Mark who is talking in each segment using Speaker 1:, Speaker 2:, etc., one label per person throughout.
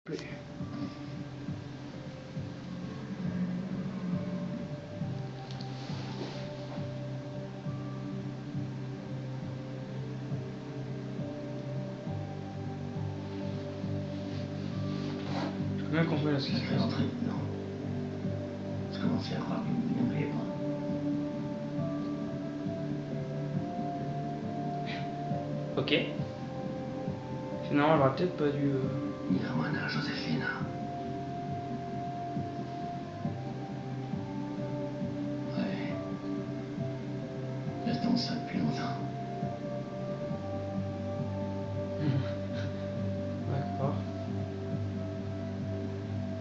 Speaker 1: plaît. Bien compris là ce qui se passe.
Speaker 2: Non. Je commençais à croire que vous ne viendriez pas.
Speaker 1: Ok. Finalement, elle aurait peut-être pas dû.
Speaker 2: Ni à moi, ni à Joséphine. Ouais. J'attends ça depuis longtemps.
Speaker 1: D'accord.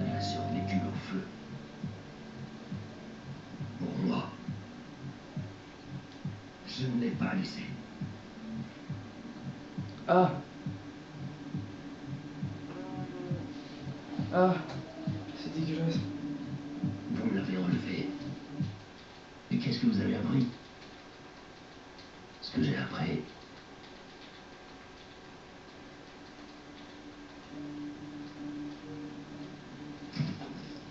Speaker 2: Elle a survécu au feu. Pour moi. Je ne l'ai pas laissé.
Speaker 1: Ah. Ah. C'est dégueulasse.
Speaker 2: Vous me l'avez relevé. Et qu'est-ce que vous avez appris? Ce que j'ai appris.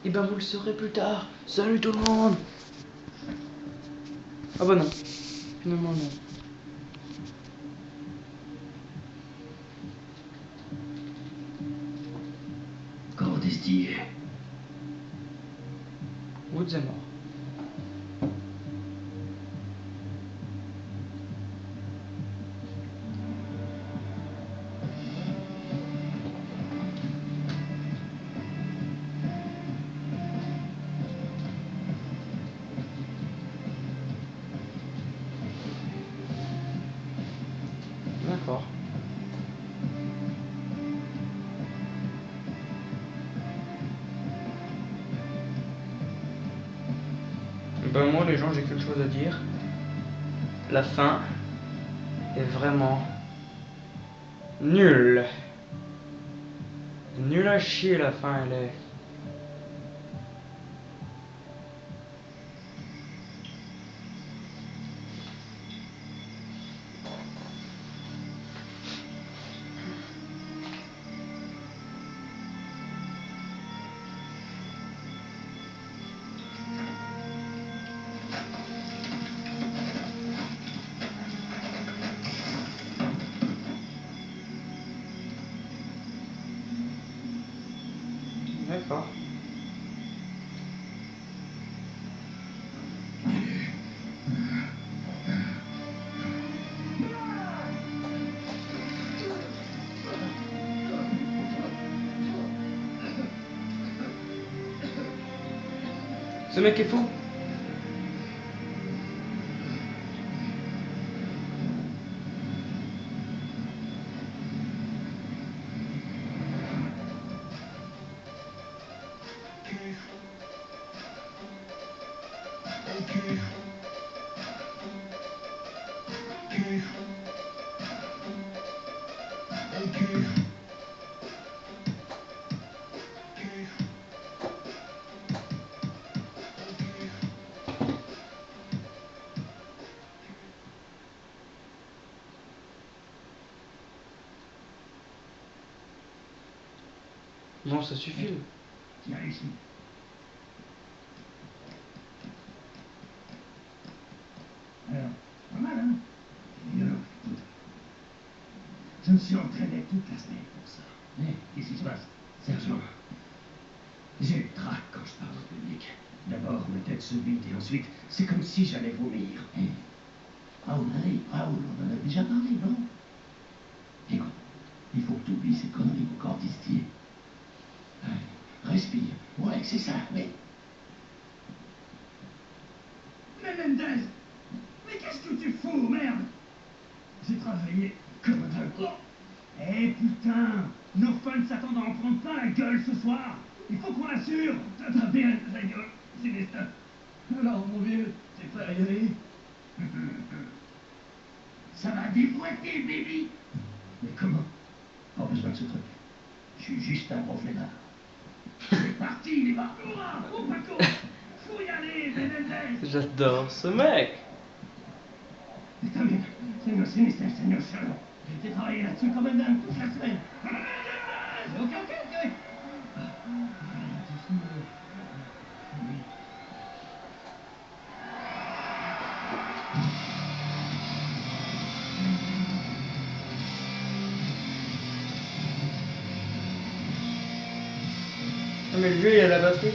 Speaker 1: Et ben vous le saurez plus tard. Salut tout le monde. Ah bah non. Finalement non.
Speaker 2: Quand est-ce
Speaker 1: Woods est mort. D'accord. Ben moi les gens j'ai qu'une chose à dire. La fin est vraiment nulle. Nulle à chier la fin elle est. D'accord. Ce mec est fou. Bon ça suffit.
Speaker 2: Viens ici. Alors, pas mal, hein? Violent. Je me suis entraîné toute la semaine pour ça. Mais qu'est-ce qui se passe? Sergent, j'ai le trac quand je parle au public. D'abord, ma tête se vide et ensuite, c'est comme si j'allais vomir. Raoul, on en a déjà parlé, non? Écoute, il faut que tu oublies ces conneries au cordistier. Respire. Ouais, c'est ça, mais... Menendez! Mais qu'est-ce que tu fous, merde? J'ai travaillé comme un dingue. Eh putain! Nos fans s'attendent à en prendre plein la gueule ce soir! Il faut qu'on l'assure! T'as bien la gueule, c'est destin. Alors, mon vieux, t'es prêt à y aller? Ça va déboîter, baby! Mais comment? Pas besoin de ce truc. Je suis juste un gros flemmard. C'est parti, les gars! Oh, Paco! Faut y aller, Menendez!
Speaker 1: J'adore ce mec.
Speaker 2: Está bien, señor Sinister, señor Sherlock. J'ai travaillé là-dessus comme un dingue toute la semaine. Ok.
Speaker 1: Mais le jeu il a la batterie.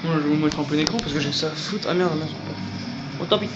Speaker 1: Moi je vais vous mettre en plein écran parce que j'ai que ça à foutre. Ah merde, merde. Bon tant pis.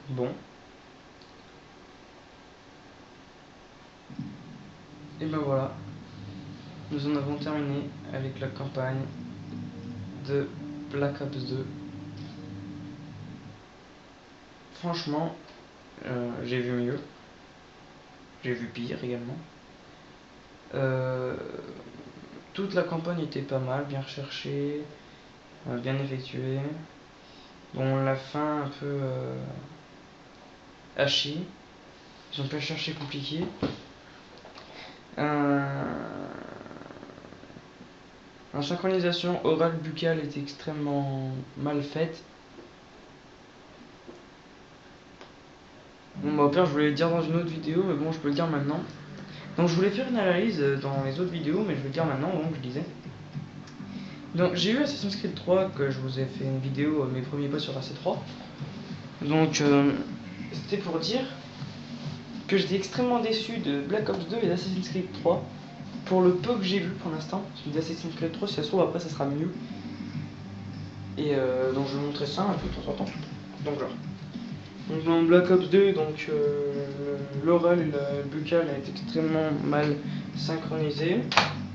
Speaker 1: Bon. Et ben voilà. Nous en avons terminé avec la campagne de Black Ops 2. Franchement, j'ai vu mieux. J'ai vu pire également. Toute la campagne était pas mal, bien recherchée, bien effectuée. Bon, la fin un peu hachée. Ils ont pas cherché compliqué. La synchronisation orale buccale est extrêmement mal faite. Bon bah au pire je voulais le dire dans une autre vidéo, mais bon je peux le dire maintenant. Donc je voulais faire une analyse dans les autres vidéos, mais je vais le dire maintenant, donc je disais. Donc j'ai eu Assassin's Creed 3, que je vous ai fait une vidéo, mes premiers pas sur AC3. Donc c'était pour dire que j'étais extrêmement déçu de Black Ops 2 et d'Assassin's Creed 3. Pour le peu que j'ai vu pour l'instant, parce que d'Assassin's Creed 3, si ça se trouve après ça sera mieux. Et donc je vais vous montrer ça un peu de temps en temps. Donc genre. Donc dans Black Ops 2, donc l'oral et le buccal est extrêmement mal synchronisé.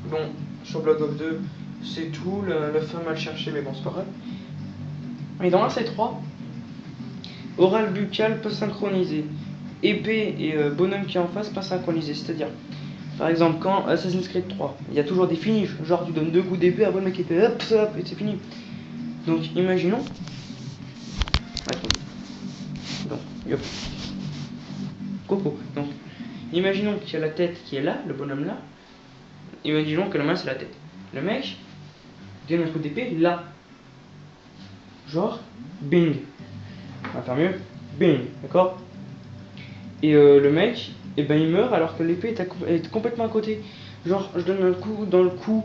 Speaker 1: Bon, sur Black Ops 2, c'est tout, la fin mal cherchée, mais bon, c'est pas grave. Et dans AC3, oral buccal pas synchronisé. Épée et bonhomme qui est en face pas synchronisé. C'est-à-dire, par exemple, quand Assassin's Creed 3, il y a toujours des finishes. Genre, tu donnes 2 coups d'épée, après le mec il fait hop, hop, et c'est fini. Donc, imaginons. Donc, yop. Coco. Donc, imaginons qu'il y a la tête qui est là, le bonhomme là. Imaginons que la main c'est la tête. Le mec donne un coup d'épée là. Genre, bing. On va faire mieux. Bing, d'accord. Et le mec, et ben il meurt alors que l'épée est complètement à côté. Genre, je donne un coup dans le cou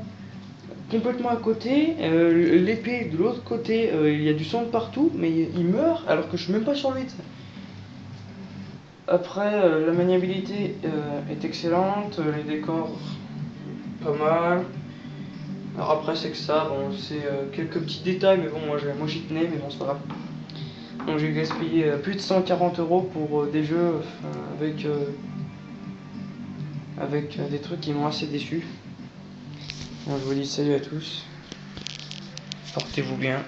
Speaker 1: complètement à côté, l'épée de l'autre côté, il y a du sang de partout, mais il meurt alors que je suis même pas sur lui. Après, la maniabilité est excellente, les décors pas mal. Alors après c'est que ça, bon c'est quelques petits détails, mais bon moi j'y tenais, mais bon c'est pas grave. Donc j'ai gaspillé plus de 140 € pour des jeux avec des trucs qui m'ont assez déçu. Donc je vous dis salut à tous, portez-vous bien.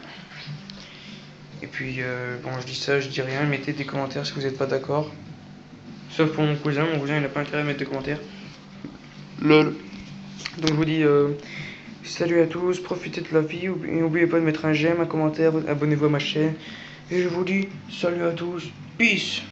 Speaker 1: Et puis bon je dis ça, je dis rien, mettez des commentaires si vous n'êtes pas d'accord. Sauf pour mon cousin il n'a pas intérêt à mettre des commentaires. LOL. Donc je vous dis salut à tous, profitez de la vie, et n'oubliez pas de mettre un j'aime, un commentaire, abonnez-vous à ma chaîne. Et je vous dis salut à tous, peace.